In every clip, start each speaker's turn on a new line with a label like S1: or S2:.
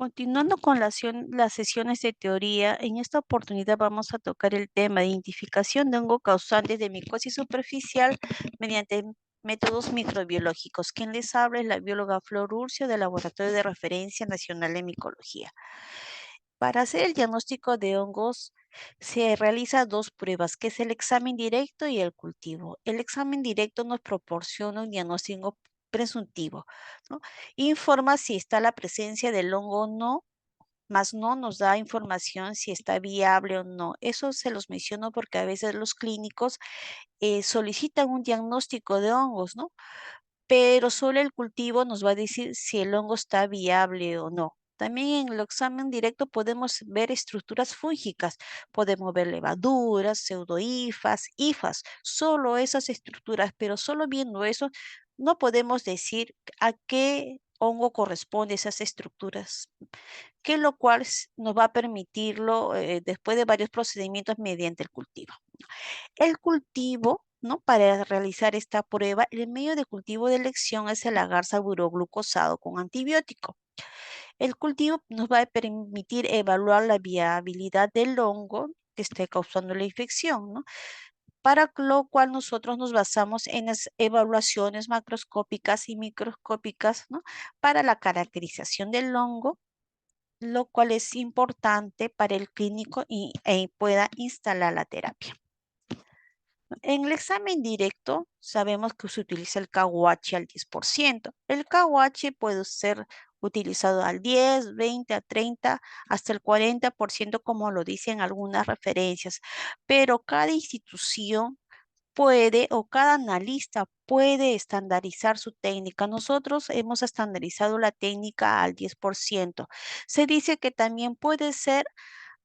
S1: Continuando con las sesiones de teoría, en esta oportunidad vamos a tocar el tema de identificación de hongo causante de micosis superficial mediante métodos microbiológicos. Quien les habla es la bióloga Flor Urcio del Laboratorio de Referencia Nacional de Micología. Para hacer el diagnóstico de hongos se realiza dos pruebas, que es el examen directo y el cultivo. El examen directo nos proporciona un diagnóstico presuntivo, ¿no? Informa si está la presencia del hongo o no, más no nos da información si está viable o no. Eso se los menciono porque a veces los clínicos solicitan un diagnóstico de hongos, ¿no? Pero solo el cultivo nos va a decir si el hongo está viable o no. También en el examen directo podemos ver estructuras fúngicas, podemos ver levaduras, pseudohifas, hifas, solo esas estructuras, pero solo viendo eso no podemos decir a qué hongo corresponde esas estructuras, que lo cual nos va a permitirlo después de varios procedimientos mediante el cultivo. El cultivo, ¿no? Para realizar esta prueba, el medio de cultivo de elección es el agar glucosado con antibiótico. El cultivo nos va a permitir evaluar la viabilidad del hongo que esté causando la infección, ¿no? Para lo cual nosotros nos basamos en las evaluaciones macroscópicas y microscópicas, ¿no? Para la caracterización del hongo, lo cual es importante para el clínico y pueda instalar la terapia. En el examen directo sabemos que se utiliza el KWH al 10%. El KWH puede ser utilizado al 10, 20, a 30, hasta el 40%, como lo dicen algunas referencias, pero cada institución puede o cada analista puede estandarizar su técnica. Nosotros hemos estandarizado la técnica al 10%. Se dice que también puede ser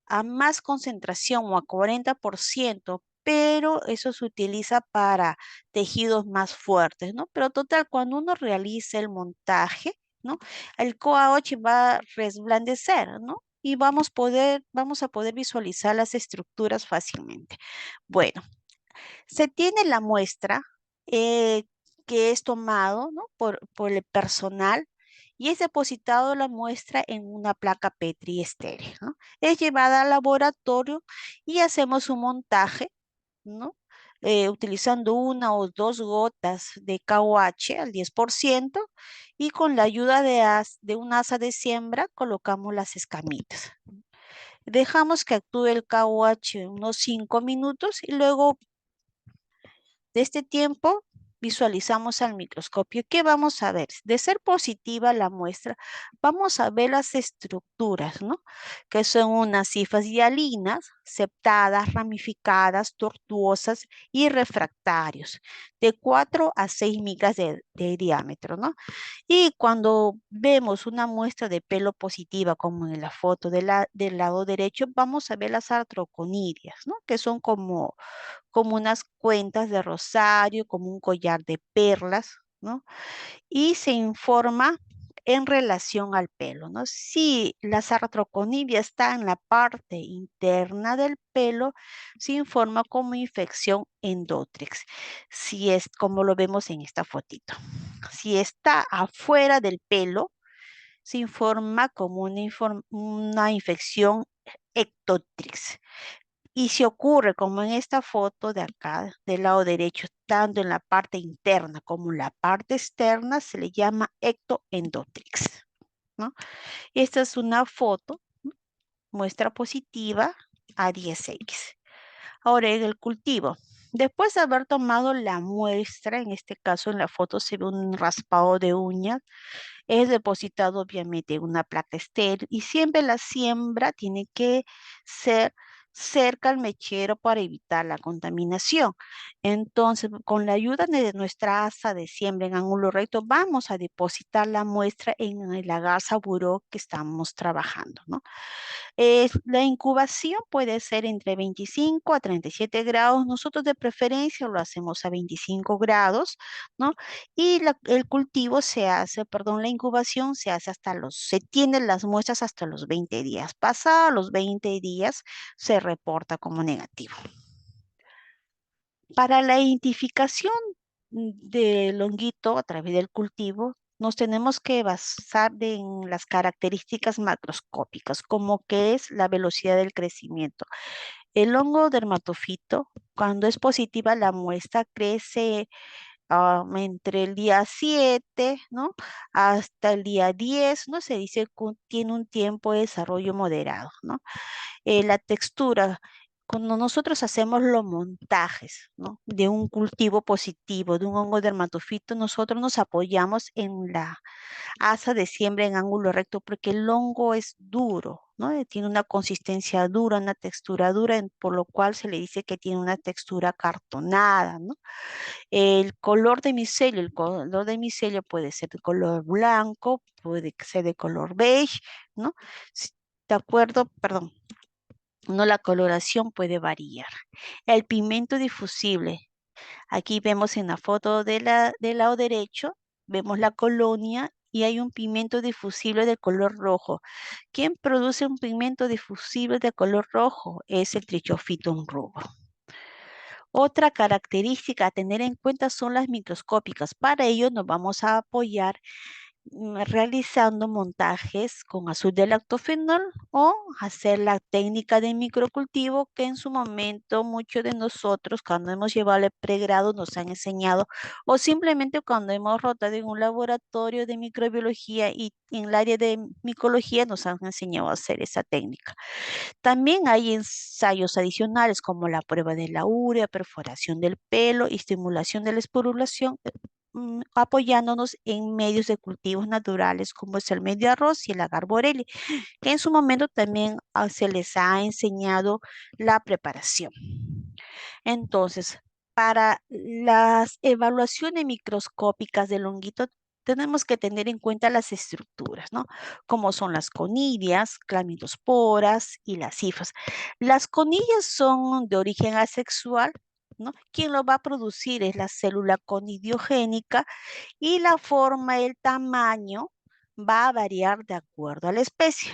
S1: a más concentración o a 40%, pero eso se utiliza para tejidos más fuertes, ¿no? Pero total, cuando uno realiza el montaje, ¿no? El COA8 va a resplandecer, ¿no? Y vamos a poder visualizar las estructuras fácilmente. Bueno, se tiene la muestra eh, que es tomado, ¿no? por el personal y es depositado la muestra en una placa Petri estéril, ¿no? Es llevada al laboratorio y hacemos un montaje, ¿no? Utilizando una o dos gotas de KOH al 10% y con la ayuda de un asa de siembra colocamos las escamitas. Dejamos que actúe el KOH unos 5 minutos y luego de este tiempo visualizamos al microscopio. ¿Qué vamos a ver? De ser positiva la muestra, vamos a ver las estructuras, ¿no? Que son unas hifas hialinas, septadas, ramificadas, tortuosas y refractarios, de 4 a 6 micras de diámetro, ¿no? Y cuando vemos una muestra de pelo positiva, como en la foto del lado derecho, vamos a ver las artroconidias, ¿no? Que son como unas cuentas de rosario, como un collar de perlas, ¿no? Y se informa en relación al pelo, ¿no? Si la artroconidia está en la parte interna del pelo, se informa como infección endótrix, si es como lo vemos en esta fotito. Si está afuera del pelo, se informa como una infección ectotrix. Y si ocurre como en esta foto de acá, del lado derecho, tanto en la parte interna como en la parte externa, se le llama ectoendotrix, ¿no? Esta es una foto, ¿no? Muestra positiva a 10X. Ahora, en el cultivo, después de haber tomado la muestra, en este caso en la foto se ve un raspado de uñas, es depositado obviamente en una placa estéril y siempre la siembra tiene que ser cerca al mechero para evitar la contaminación. Entonces, con la ayuda de nuestra asa de siembra en ángulo recto, vamos a depositar la muestra en el agar buró que estamos trabajando, ¿no? La incubación puede ser entre 25 a 37 grados. Nosotros de preferencia lo hacemos a 25 grados, ¿no? Y el cultivo se hace, perdón, la incubación se hace se tienen las muestras hasta los 20 días. Pasados los 20 días se reporta como negativo. Para la identificación del honguito a través del cultivo, nos tenemos que basar en las características macroscópicas, como que es la velocidad del crecimiento. El hongo dermatofito, cuando es positiva, la muestra crece entre el día 7, ¿no? Hasta el día 10, ¿no? Se dice que tiene un tiempo de desarrollo moderado, ¿no? La textura, cuando nosotros hacemos los montajes, ¿no? De un cultivo positivo, de un hongo dermatofito, nosotros nos apoyamos en la asa de siembra en ángulo recto porque el hongo es duro, ¿no? Tiene una consistencia dura, una textura dura, por lo cual se le dice que tiene una textura cartonada, ¿no? El color de micelio, el color de micelio puede ser de color blanco, puede ser de color beige, ¿no? Si- De acuerdo, perdón, no, la coloración puede variar. El pigmento difusible, aquí vemos en la foto del lado derecho, vemos la colonia y hay un pigmento difusible de color rojo. ¿Quién produce un pigmento difusible de color rojo? Es el Trichophyton rubro. Otra característica a tener en cuenta son las microscópicas. Para ello nos vamos a apoyar realizando montajes con azul de lactofenol o hacer la técnica de microcultivo que en su momento muchos de nosotros cuando hemos llevado el pregrado nos han enseñado o simplemente cuando hemos rotado en un laboratorio de microbiología y en el área de micología nos han enseñado a hacer esa técnica. También hay ensayos adicionales como la prueba de la urea, perforación del pelo y estimulación de la esporulación, apoyándonos en medios de cultivos naturales como es el medio arroz y el agar boreli, que en su momento también se les ha enseñado la preparación. Entonces, para las evaluaciones microscópicas del honguito, tenemos que tener en cuenta las estructuras, ¿no? Como son las conidias, clamidosporas y las hifas. Las conillas son de origen asexual, ¿no? Quien lo va a producir es la célula conidiogénica y la forma, el tamaño va a variar de acuerdo a la especie.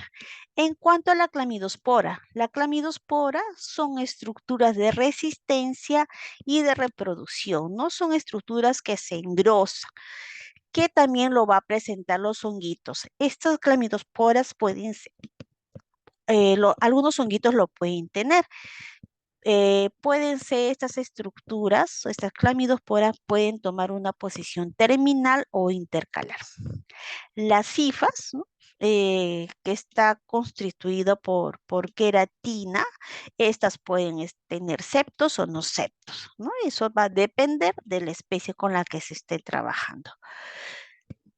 S1: En cuanto a la clamidospora son estructuras de resistencia y de reproducción, no son estructuras que se engrosan, que también lo va a presentar los honguitos. Estas clamidosporas pueden ser, algunos honguitos lo pueden tener. Pueden ser estas estructuras, estas clamidosporas pueden tomar una posición terminal o intercalar. Las cifas, ¿no? Que está constituido por queratina, estas pueden tener septos o no septos, ¿no? Eso va a depender de la especie con la que se esté trabajando.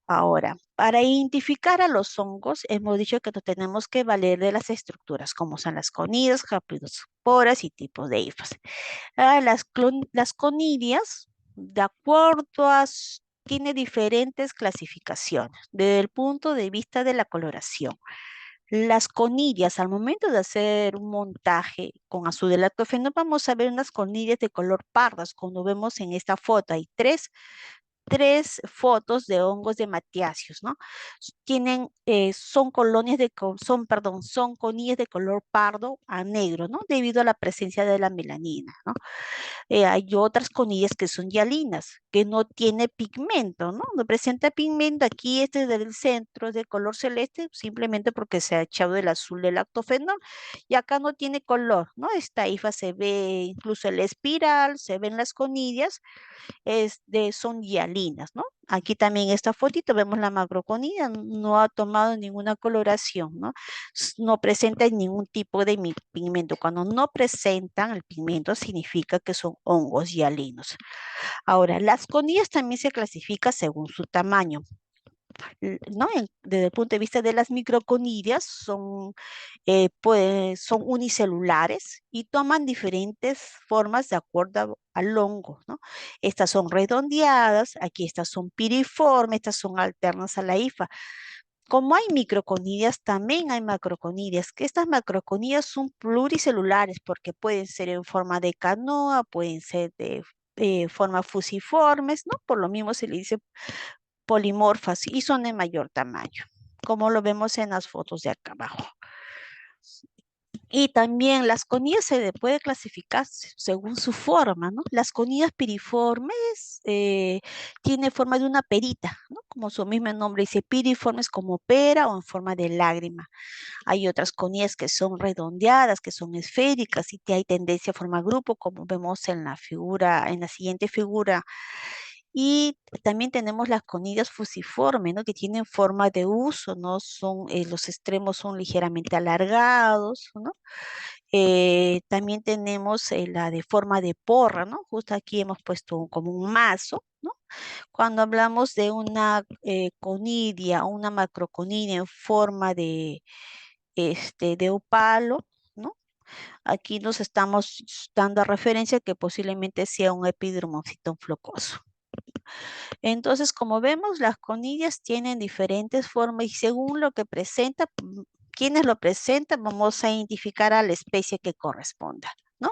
S1: Ahora, para identificar a los hongos, hemos dicho que nos tenemos que valer de las estructuras, como son las conidias, haploidosporas y tipos de hifas. Las conidias, de acuerdo a, tiene diferentes clasificaciones desde el punto de vista de la coloración. Las conidias, al momento de hacer un montaje con azul de lactofeno, vamos a ver unas conidias de color pardas, como vemos en esta foto. Hay tres fotos de hongos de matiáceos, ¿no? Son colonias son conillas de color pardo a negro, ¿no? Debido a la presencia de la melanina, ¿no? Hay otras conillas que son hialinas, que no tiene pigmento, ¿no? No presenta pigmento. Aquí este del centro es de color celeste, simplemente porque se ha echado el azul del lactofenol. Y acá no tiene color, ¿no? Esta hifa se ve incluso el espiral, se ven las conillas, son hialinas, ¿no? Aquí también esta fotito vemos la macroconida, no ha tomado ninguna coloración, ¿no? No presenta ningún tipo de pigmento. Cuando no presentan el pigmento significa que son hongos hialinos. Ahora, las conillas también se clasifican según su tamaño. ¿No? Desde el punto de vista de las microconidias, son unicelulares y toman diferentes formas de acuerdo al hongo, ¿no? Estas son redondeadas, aquí estas son piriformes, estas son alternas a la hifa. Como hay microconidias, también hay macroconidias, que estas macroconidias son pluricelulares porque pueden ser en forma de canoa, pueden ser de forma fusiformes, ¿no? Por lo mismo se le dice polimorfas y son de mayor tamaño, como lo vemos en las fotos de acá abajo. Y también las conillas se le puede clasificar según su forma, ¿no? Las conillas piriformes tiene forma de una perita, ¿no? Como su mismo nombre dice, piriformes como pera o en forma de lágrima. Hay otras conillas que son redondeadas, que son esféricas y que hay tendencia a formar grupo, como vemos en la figura, en la siguiente figura. Y también tenemos las conillas fusiformes, ¿no? Que tienen forma de uso, ¿no? Son, los extremos son ligeramente alargados, ¿no? También tenemos la de forma de porra, ¿no? Justo aquí hemos puesto como un mazo, ¿no? Cuando hablamos de una conidia o una macroconidia en forma de opalo, ¿no? Aquí nos estamos dando a referencia que posiblemente sea un epidermocito flocoso. Entonces, como vemos, las conillas tienen diferentes formas y según lo que presenta, quienes lo presentan, vamos a identificar a la especie que corresponda, ¿no?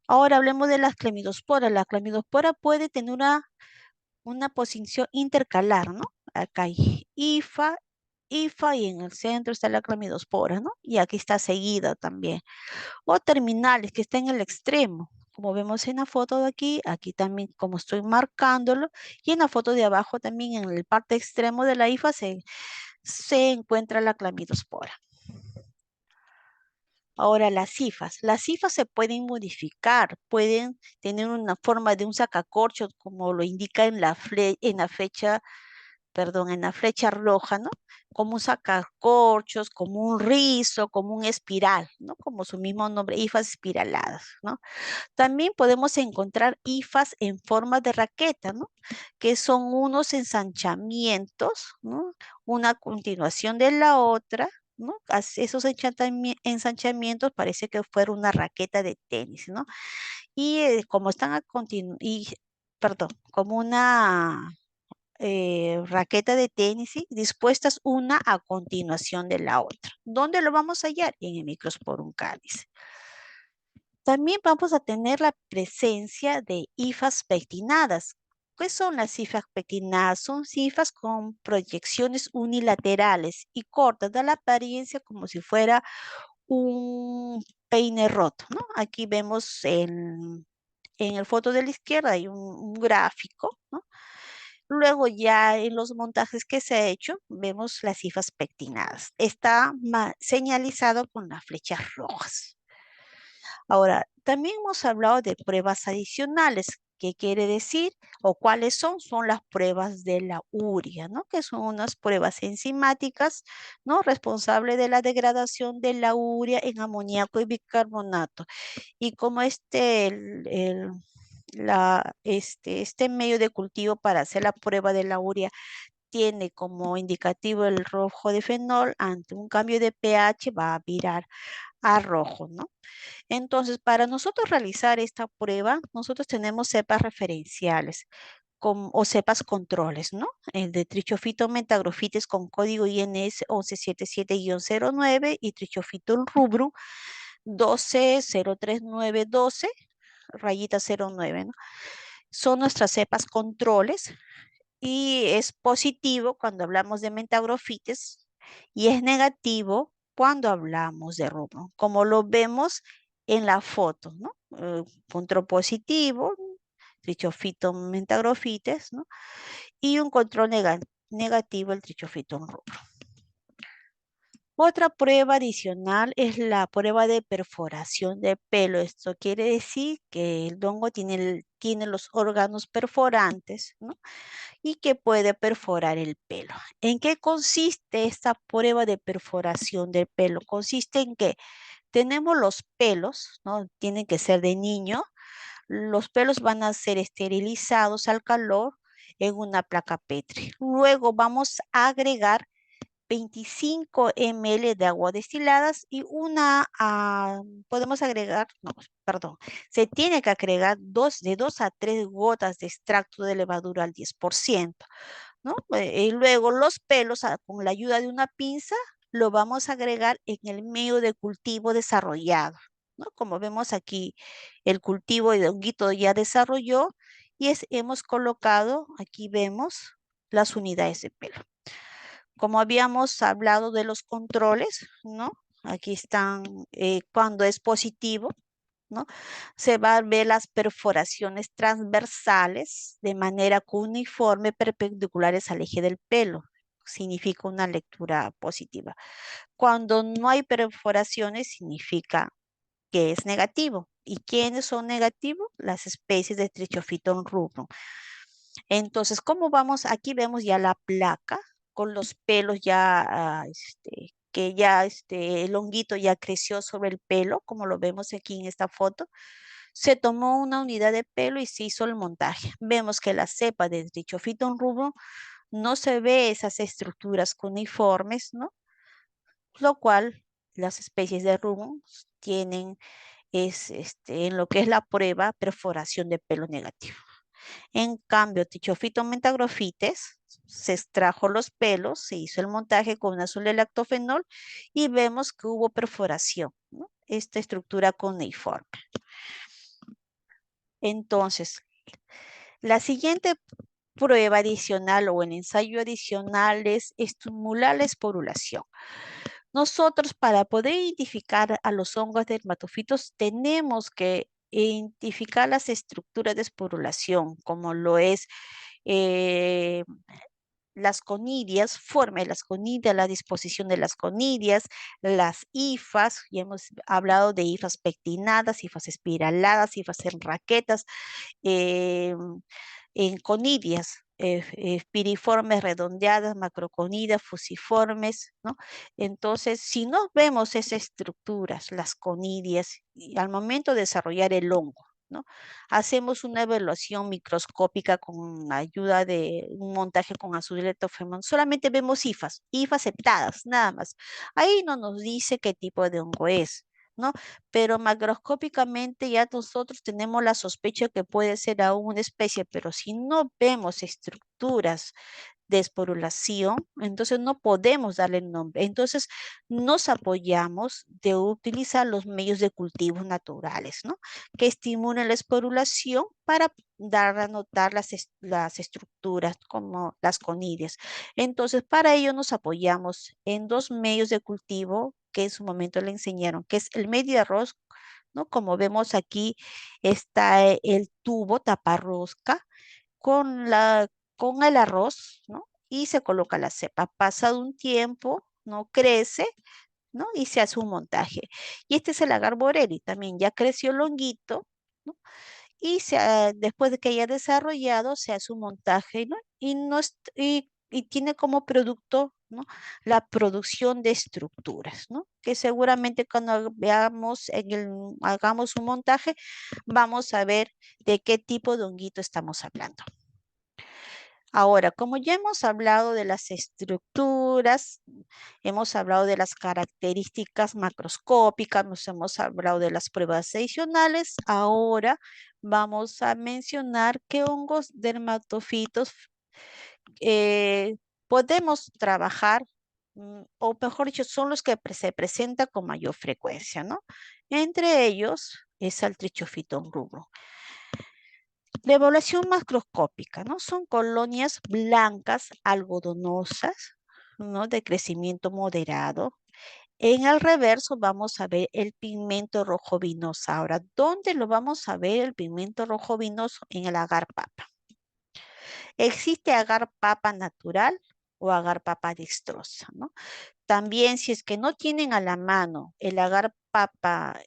S1: Ahora hablemos de las clamidosporas. La clamidospora puede tener una posición intercalar, ¿no? Acá hay hifa y en el centro está la clamidospora, ¿no? Y aquí está seguida también. O terminales que está en el extremo. Como vemos en la foto de aquí, aquí también como estoy marcándolo, y en la foto de abajo también en el parte extremo de la hifa se encuentra la clamidospora. Ahora las hifas se pueden modificar, pueden tener una forma de un sacacorchos, como lo indica en la fecha, perdón, en la flecha roja, ¿no? Como un sacacorchos, como un rizo, como un espiral, ¿no? Como su mismo nombre, hifas espiraladas, ¿no? También podemos encontrar hifas en forma de raqueta, ¿no? Que son unos ensanchamientos, ¿no? Una continuación de la otra, ¿no? Esos ensanchamientos parece que fuera una raqueta de tenis, ¿no? Y como están perdón, como una raqueta de tenis, ¿sí? Dispuestas una a continuación de la otra. ¿Dónde lo vamos a hallar? En el Microsporum calis. También vamos a tener la presencia de hifas pectinadas. ¿Qué son las hifas pectinadas? Son hifas con proyecciones unilaterales y cortas, da la apariencia como si fuera un peine roto, ¿no? Aquí vemos en el foto de la izquierda hay un gráfico, ¿no? Luego ya en los montajes que se ha hecho, vemos las hifas pectinadas. Está señalizado con las flechas rojas. Ahora, también hemos hablado de pruebas adicionales. ¿Qué quiere decir? ¿O cuáles son? Son las pruebas de la urea, ¿no? Que son unas pruebas enzimáticas, ¿no? Responsables de la degradación de la urea en amoníaco y bicarbonato. Y como este medio de cultivo para hacer la prueba de la urea tiene como indicativo el rojo de fenol, ante un cambio de pH va a virar a rojo, ¿no? Entonces, para nosotros realizar esta prueba, nosotros tenemos cepas referenciales o cepas controles, ¿no? El de Trichophyton metagrofites con código INS 1177-09 y Trichophyton rubrum 12-03912, rayita 09, ¿no? Son nuestras cepas controles y es positivo cuando hablamos de mentagrofites y es negativo cuando hablamos de rubrum, como lo vemos en la foto, ¿no? Control positivo, trichophyton mentagrofites, ¿no? Y un control negativo, el trichophyton rubrum. Otra prueba adicional es la prueba de perforación de pelo. Esto quiere decir que el hongo tiene los órganos perforantes, ¿no? Y que puede perforar el pelo. ¿En qué consiste esta prueba de perforación del pelo? Consiste en que tenemos los pelos, ¿no? Tienen que ser de niño. Los pelos van a ser esterilizados al calor en una placa Petri. Luego vamos a agregar 25 ml de agua destiladas y podemos agregar, no, perdón, se tiene que agregar de 2 a 3 gotas de extracto de levadura al 10%, ¿no? Y luego los pelos, con la ayuda de una pinza, lo vamos a agregar en el medio de cultivo desarrollado, ¿no? Como vemos aquí, el cultivo de honguito ya desarrolló y hemos colocado, aquí vemos las unidades de pelo. Como habíamos hablado de los controles, ¿no? Aquí están, cuando es positivo, ¿no? Se va a ver las perforaciones transversales de manera uniforme perpendiculares al eje del pelo. Significa una lectura positiva. Cuando no hay perforaciones, significa que es negativo. ¿Y quiénes son negativos? Las especies de Trichophyton rubrum. Entonces, ¿cómo vamos? Aquí vemos ya la placa con los pelos ya, que ya el honguito ya creció sobre el pelo, como lo vemos aquí en esta foto. Se tomó una unidad de pelo y se hizo el montaje. Vemos que la cepa de Trichophyton rubrum no se ve esas estructuras cuneiformes, ¿no? Lo cual las especies de rubrum tienen en lo que es la prueba perforación de pelo negativo. En cambio, Trichophyton mentagrofites se extrajo los pelos, se hizo el montaje con azul de lactofenol y vemos que hubo perforación, ¿no? Esta estructura cuneiforme. Entonces, la siguiente prueba adicional o el ensayo adicional es estimular la esporulación. Nosotros, para poder identificar a los hongos dermatofitos, tenemos que identificar las estructuras de esporulación, como lo es eh, las conidias, forma de las conidias, la disposición de las conidias, las hifas, ya hemos hablado de hifas pectinadas, hifas espiraladas, hifas en raquetas, eh, en conidias, piriformes redondeadas, macroconidas, fusiformes, ¿no? Entonces, si no vemos esas estructuras, las conidias, y al momento de desarrollar el hongo, ¿no? Hacemos una evaluación microscópica con ayuda de un montaje con azul de letofemón. Solamente vemos hifas, hifas septadas, nada más. Ahí no nos dice qué tipo de hongo es, ¿no? Pero macroscópicamente ya nosotros tenemos la sospecha que puede ser aún una especie, pero si no vemos estructuras de esporulación, entonces no podemos darle nombre. Entonces nos apoyamos de utilizar los medios de cultivos naturales, ¿no? Que estimulen la esporulación para dar a notar las estructuras como las conidias. Entonces, para ello nos apoyamos en dos medios de cultivo que en su momento le enseñaron, que es el medio de arroz, ¿no? Como vemos aquí está el tubo taparrosca con con el arroz, ¿no? Y se coloca la cepa. Pasado un tiempo, ¿no? Crece, ¿no? Y se hace un montaje. Y este es el agar boreli, también ya creció el honguito, ¿no? Y después de que haya desarrollado, se hace un montaje, ¿no? Y tiene como producto, ¿no? La producción de estructuras, ¿no? Que seguramente cuando veamos hagamos un montaje, vamos a ver de qué tipo de honguito estamos hablando. Ahora, como ya hemos hablado de las estructuras, hemos hablado de las características macroscópicas, nos hemos hablado de las pruebas adicionales, ahora vamos a mencionar qué hongos dermatofitos podemos trabajar, o mejor dicho, son los que se presentan con mayor frecuencia, ¿no? Entre ellos es el Trichophyton rubrum. La evaluación macroscópica, ¿no? Son colonias blancas, algodonosas, ¿no? De crecimiento moderado. En el reverso vamos a ver el pigmento rojo vinoso. Ahora, ¿dónde lo vamos a ver el pigmento rojo vinoso? En el agar papa. Existe agar papa natural o agar papa dextrosa, ¿no? También, si es que no tienen a la mano el agar papa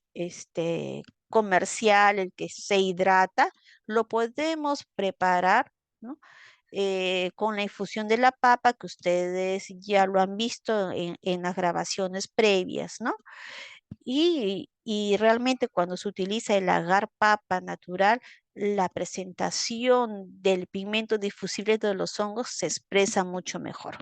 S1: comercial, el que se hidrata, lo podemos preparar, ¿no? Con la infusión de la papa, que ustedes ya lo han visto en las grabaciones previas, ¿no? Y realmente cuando se utiliza el agar papa natural, la presentación del pigmento difusible de los hongos se expresa mucho mejor.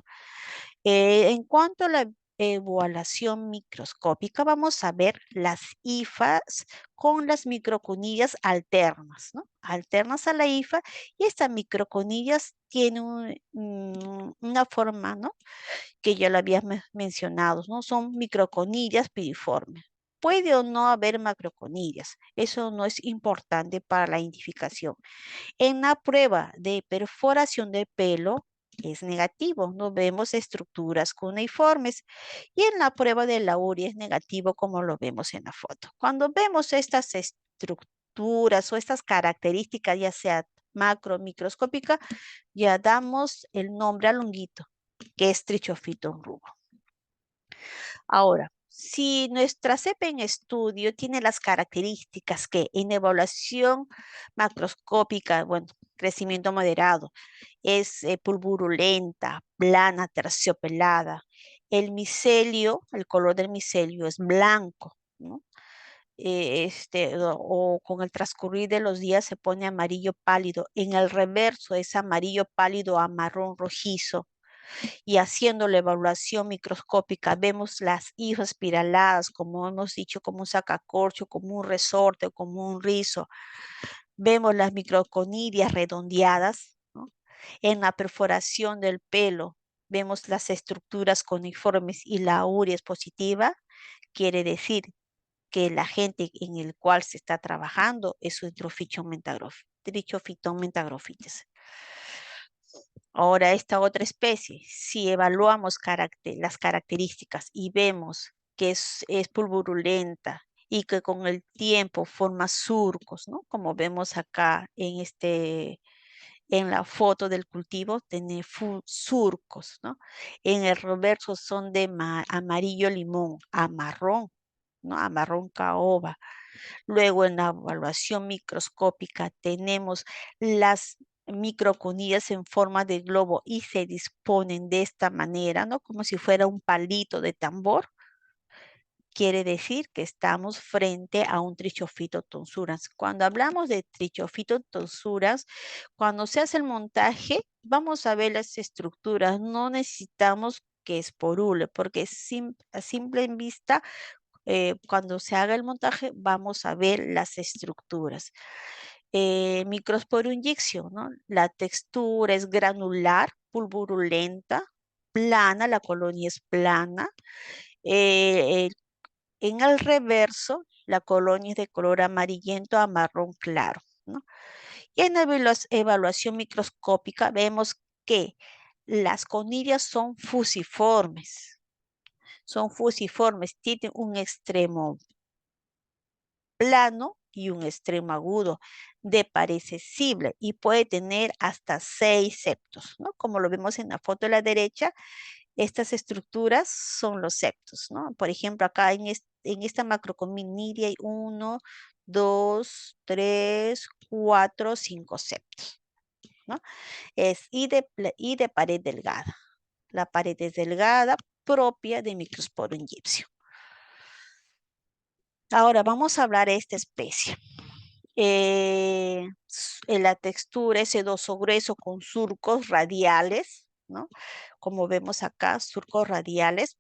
S1: En cuanto a la evaluación microscópica, vamos a ver las hifas con las microconillas alternas, ¿no? Alternas a la hifa, y estas microconillas tienen una forma, ¿no? Que ya lo había mencionado, ¿no? Son microconillas piriformes. Puede o no haber macroconillas, eso no es importante para la identificación. En la prueba de perforación de pelo, es negativo, no vemos estructuras cuneiformes. Y en la prueba de Lauri es negativo como lo vemos en la foto. Cuando vemos estas estructuras o estas características, ya sea macro, microscópica, ya damos el nombre al honguito, que es Trichophyton rubro. Ahora, si nuestra cepa en estudio tiene las características que en evaluación macroscópica, bueno, crecimiento moderado, es pulburulenta, plana, terciopelada, el micelio, el color del micelio es blanco, ¿no? O con el transcurrir de los días se pone amarillo pálido. En el reverso es amarillo pálido a marrón rojizo y haciendo la evaluación microscópica vemos las hifas espiraladas, como hemos dicho, como un sacacorcho, como un resorte, como un rizo. Vemos las microconidias redondeadas, ¿no? En la perforación del pelo vemos las estructuras coniformes y la urea es positiva. Quiere decir que el agente en el cual se está trabajando es su Trichophyton mentagrophithis. Ahora, esta otra especie, si evaluamos las características y vemos que es pulverulenta y que con el tiempo forma surcos, ¿no? Como vemos acá en la foto del cultivo, tiene surcos, ¿no? En el reverso son de amarillo limón a marrón, ¿no? A marrón caoba. Luego en la evaluación microscópica tenemos las microconillas en forma de globo y se disponen de esta manera, ¿no? Como si fuera un palito de tambor. Quiere decir que estamos frente a un Trichophyton tonsurans. Cuando hablamos de Trichophyton tonsurans, cuando se hace el montaje, vamos a ver las estructuras. No necesitamos que esporule, porque a simple vista cuando se haga el montaje vamos a ver las estructuras. Microsporinyección, ¿no? La textura es granular, pulburulenta, plana, la colonia es plana. Eh, en el reverso, la colonia es de color amarillento a marrón claro, ¿no? Y en la evaluación microscópica vemos que las conillas son fusiformes, tienen un extremo plano y un extremo agudo de pared sensible y puede tener hasta 6 septos, ¿no? Como lo vemos en la foto de la derecha, estas estructuras son los septos, ¿no? Por ejemplo, acá en esta macrocominidia hay 1, 2, 3, 4, 5 septos, ¿no? Y de pared delgada. La pared es delgada propia de Microsporum egipcio. Ahora vamos a hablar de esta especie. En la textura es sedoso grueso con surcos radiales, ¿no? Como vemos acá, surcos radiales.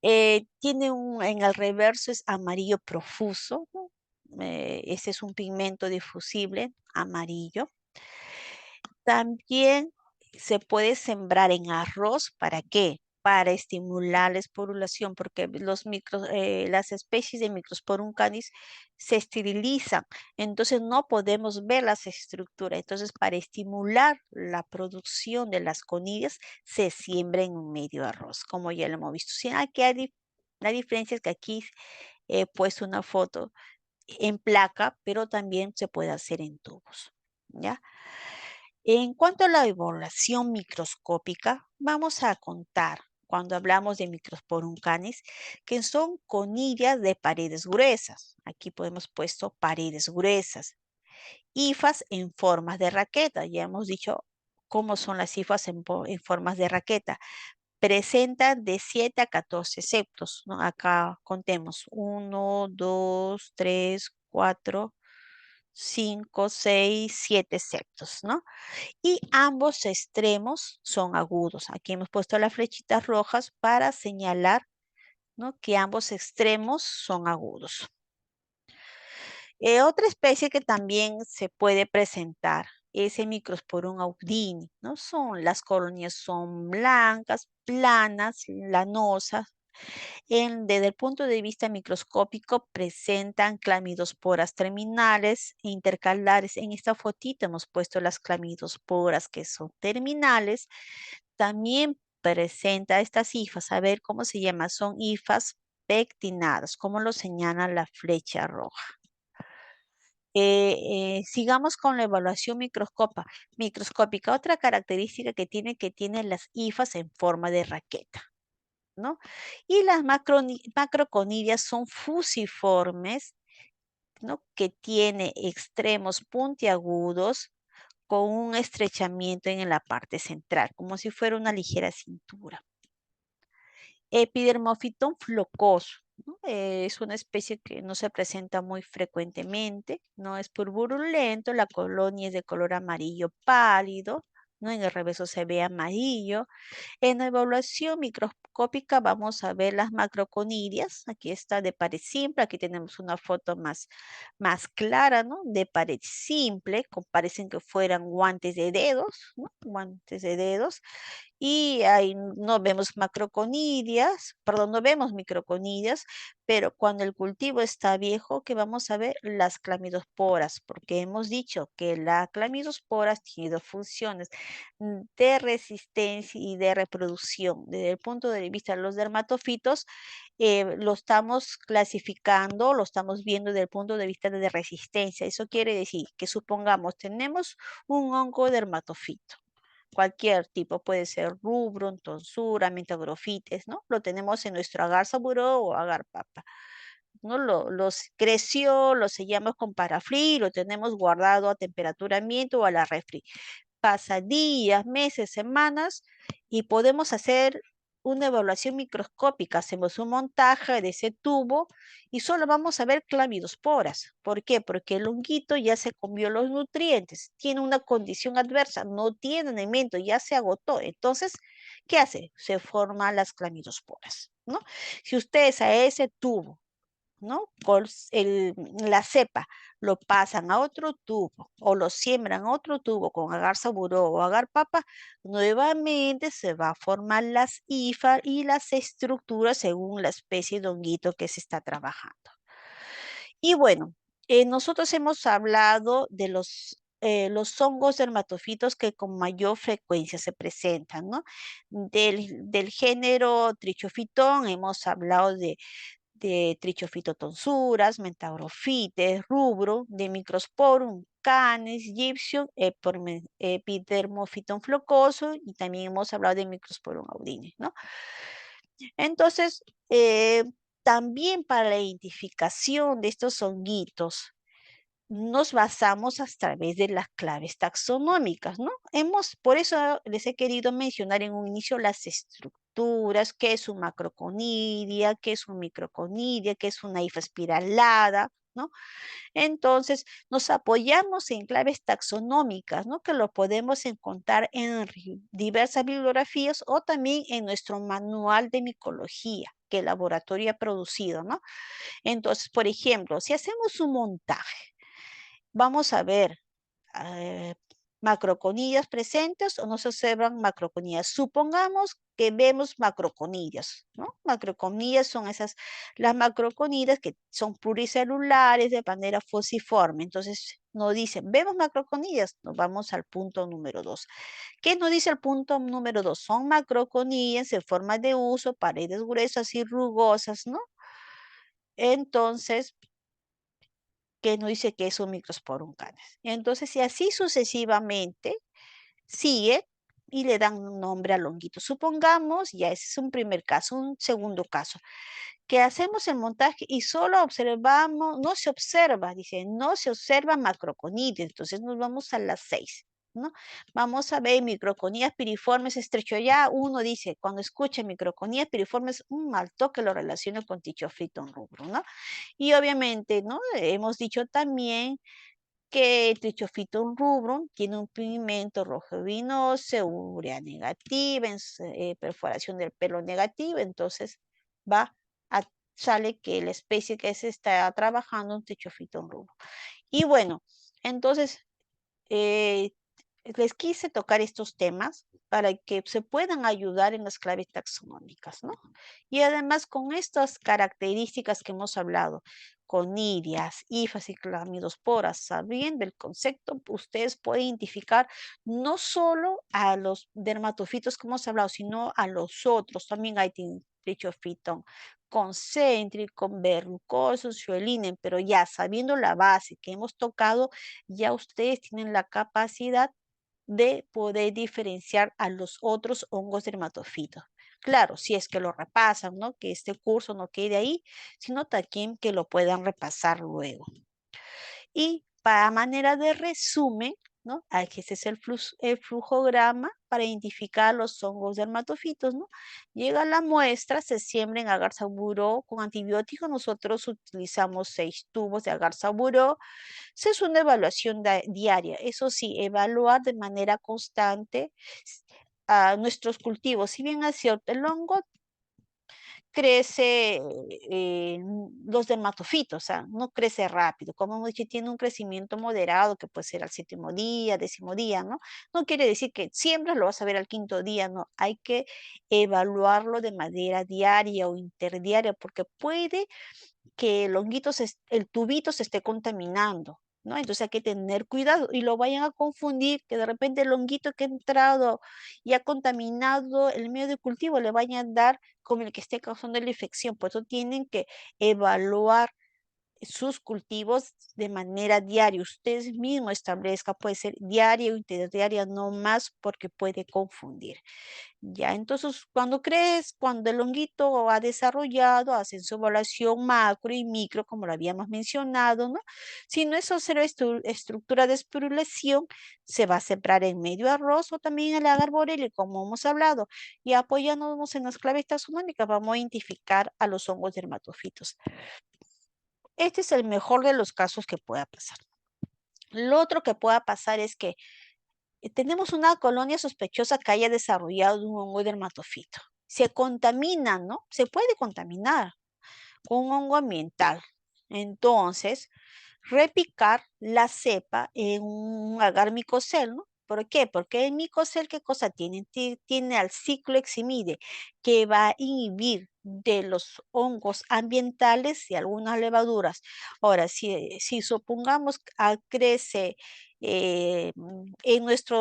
S1: En el reverso es amarillo profuso, ¿no? Ese es un pigmento difusible amarillo. También se puede sembrar en arroz, ¿para qué? Para estimular la esporulación, porque las especies de Microsporum canis se esterilizan, entonces no podemos ver las estructuras. Entonces, para estimular la producción de las conillas, se siembra en un medio arroz, como ya lo hemos visto. Sí, la diferencia es que aquí he puesto una foto en placa, pero también se puede hacer en tubos, ¿ya? En cuanto a la evaluación microscópica, vamos a contar, cuando hablamos de Microsporum canis, que son conillas de paredes gruesas. Aquí podemos puesto paredes gruesas. Hifas en formas de raqueta. Ya hemos dicho cómo son las hifas en formas de raqueta. Presentan de 7 a 14 septos, ¿no? Acá contemos 1, 2, 3, 4, 5, 6, 7 septos, ¿no? Y ambos extremos son agudos. Aquí hemos puesto las flechitas rojas para señalar, ¿no? Que ambos extremos son agudos. Otra especie que también se puede presentar es el Microsporum audini, ¿no? Las colonias son blancas, planas, lanosas, Desde el punto de vista microscópico, presentan clamidosporas terminales e intercalares. En esta fotito hemos puesto las clamidosporas que son terminales. También presenta estas hifas, a ver cómo se llama, son hifas pectinadas, como lo señala la flecha roja. Sigamos con la evaluación microscópica. Otra característica que tiene las hifas en forma de raqueta, ¿no? Y las macroconidias son fusiformes, ¿no? Que tiene extremos puntiagudos con un estrechamiento en la parte central, como si fuera una ligera cintura. Epidermofitón flocoso, ¿no? Es una especie que no se presenta muy frecuentemente, no es purpurulento, la colonia es de color amarillo pálido, ¿no? En el reverso se ve amarillo. En la evaluación microscópica vamos a ver las macroconidias. Aquí está de pared simple. Aquí tenemos una foto más clara, ¿no? De pared simple, parecen que fueran guantes de dedos, ¿no? Guantes de dedos. Y ahí no vemos macroconidias, perdón, no vemos microconidias, pero cuando el cultivo está viejo, ¿qué vamos a ver? Las clamidosporas, porque hemos dicho que la clamidosporas tiene dos funciones de resistencia y de reproducción. Desde el punto de vista de los dermatofitos, lo estamos clasificando, lo estamos viendo desde el punto de vista de resistencia. Eso quiere decir que supongamos tenemos un hongo dermatofito. Cualquier tipo, puede ser rubrum, tonsura, metagrofites, ¿no? Lo tenemos en nuestro agar saburó o agar papa. ¿No? Los creció, lo sellamos con parafrí, lo tenemos guardado a temperatura ambiente o a la refri. Pasa días, meses, semanas y podemos hacer una evaluación microscópica. Hacemos un montaje de ese tubo y solo vamos a ver clamidosporas. ¿Por qué? Porque el honguito ya se comió los nutrientes, tiene una condición adversa, no tiene alimento, ya se agotó. Entonces, ¿qué hace? Se forman las clamidosporas, ¿no? Si ustedes a ese tubo, ¿no? La cepa lo pasan a otro tubo o lo siembran a otro tubo con agar saburó o agar papa, nuevamente se va a formar las hifas y las estructuras según la especie de honguito que se está trabajando. Y bueno, nosotros hemos hablado de los hongos dermatofitos que con mayor frecuencia se presentan, ¿no? Del género Trichophyton hemos hablado de trichofitotonsuras, mentagrofites, rubro, de microsporum, canes, gypsum, epidermofitón flocoso y también hemos hablado de microsporum audine, ¿no? Entonces, también para la identificación de estos honguitos, nos basamos a través de las claves taxonómicas, ¿no? Por eso les he querido mencionar en un inicio las estructuras, qué es un macroconidia, qué es un microconidia, qué es una hifa espiralada, ¿no? Entonces, nos apoyamos en claves taxonómicas, ¿no? Que lo podemos encontrar en diversas bibliografías o también en nuestro manual de micología que el laboratorio ha producido, ¿no? Entonces, por ejemplo, si hacemos un montaje, vamos a ver eh, macroconillas presentes o no se observan macroconillas. Supongamos que vemos macroconillas, ¿no? Macroconillas son las macroconillas que son pluricelulares de manera fusiforme. Entonces, nos dicen, vemos macroconillas, nos vamos al punto número 2. ¿Qué nos dice el punto número 2? Son macroconillas en forma de uso, paredes gruesas y rugosas, ¿no? Entonces, que no dice que es un microsporum canes. Entonces, y así sucesivamente, sigue y le dan un nombre al honguito. Supongamos, ya ese es un primer caso, un segundo caso, que hacemos el montaje y solo observamos, no se observa, dice, no se observa macroconidia, entonces nos vamos a las 6. ¿No? Vamos a ver microconías piriformes estrecho. Ya uno dice, cuando escucha microconías piriformes, al toque lo relaciona con Trichophyton rubrum, ¿no? Y obviamente, ¿no? Hemos dicho también que el Trichophyton rubrum tiene un pigmento rojo vinoso, urea negativa, perforación del pelo negativa, entonces va a, sale que la especie que se está trabajando es un Trichophyton rubrum. Y bueno, entonces eh, les quise tocar estos temas para que se puedan ayudar en las claves taxonómicas, ¿no? Y además con estas características que hemos hablado, conirias, hifas y clamidosporas, sabiendo el concepto, ustedes pueden identificar no solo a los dermatofitos que hemos hablado, sino a los otros. También hay trichofitón concéntrico, verrucoso, suelinen, pero ya sabiendo la base que hemos tocado, ya ustedes tienen la capacidad de poder diferenciar a los otros hongos dermatofitos. Claro, si es que lo repasan, ¿no? Que este curso no quede ahí, sino también que lo puedan repasar luego. Y para manera de resumen, ¿no? Aquí este es el flujograma para identificar los hongos dermatofitos, ¿no? Llega la muestra, se siembra en agarsaburó con antibióticos. Nosotros utilizamos 6 tubos de agarsaburó. Se es una evaluación diaria. Eso sí, evaluar de manera constante a nuestros cultivos. Si bien es cierto, el hongo crece los dermatofitos, o sea, no crece rápido. Como hemos dicho, tiene un crecimiento moderado que puede ser al 7.º día, 10.º día, ¿no? No quiere decir que siempre lo vas a ver al 5.º día, no. Hay que evaluarlo de manera diaria o interdiaria porque puede que el honguito, el tubito se esté contaminando, ¿no? Entonces hay que tener cuidado y lo vayan a confundir, que de repente el honguito que ha entrado y ha contaminado el medio de cultivo le vayan a dar como el que esté causando la infección. Por eso tienen que evaluar sus cultivos de manera diaria. Ustedes mismos establezcan, puede ser diaria o interdiaria, no más porque puede confundir. Ya, entonces, cuando el honguito ha desarrollado, hacen su evaluación macro y micro, como lo habíamos mencionado, ¿no? Si no es cero estructura de esporulación, se va a sembrar en medio arroz o también en el arborelia, como hemos hablado, y apoyándonos en las claves taxonómicas, vamos a identificar a los hongos dermatofitos. Este es el mejor de los casos que pueda pasar. Lo otro que pueda pasar es que tenemos una colonia sospechosa que haya desarrollado un hongo dermatofito. Se contamina, ¿no? Se puede contaminar con un hongo ambiental. Entonces, repicar la cepa en un agar micocel, ¿no? ¿Por qué? Porque el micocel, ¿qué cosa tiene? Tiene al cicloheximide, que va a inhibir de los hongos ambientales y algunas levaduras. Ahora, si supongamos que crece en nuestra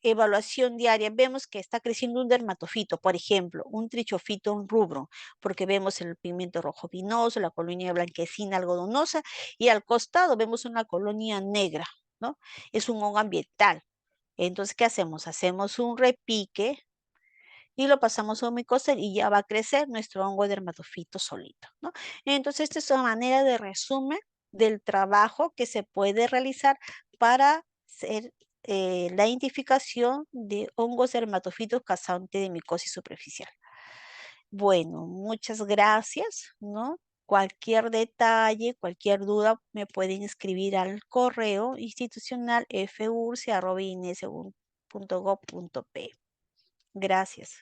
S1: evaluación diaria, vemos que está creciendo un dermatofito, por ejemplo, un trichofito, un rubro, porque vemos el pigmento rojo vinoso, la colonia blanquecina algodonosa, y al costado vemos una colonia negra, ¿no? Es un hongo ambiental. Entonces, ¿qué hacemos? Hacemos un repique y lo pasamos a un micocel y ya va a crecer nuestro hongo dermatofito solito, ¿no? Entonces, esta es una manera de resumen del trabajo que se puede realizar para hacer la identificación de hongos dermatofitos causantes de micosis superficial. Bueno, muchas gracias, ¿no? Cualquier detalle, cualquier duda, me pueden escribir al correo institucional furcia@ines.gov.p. Gracias.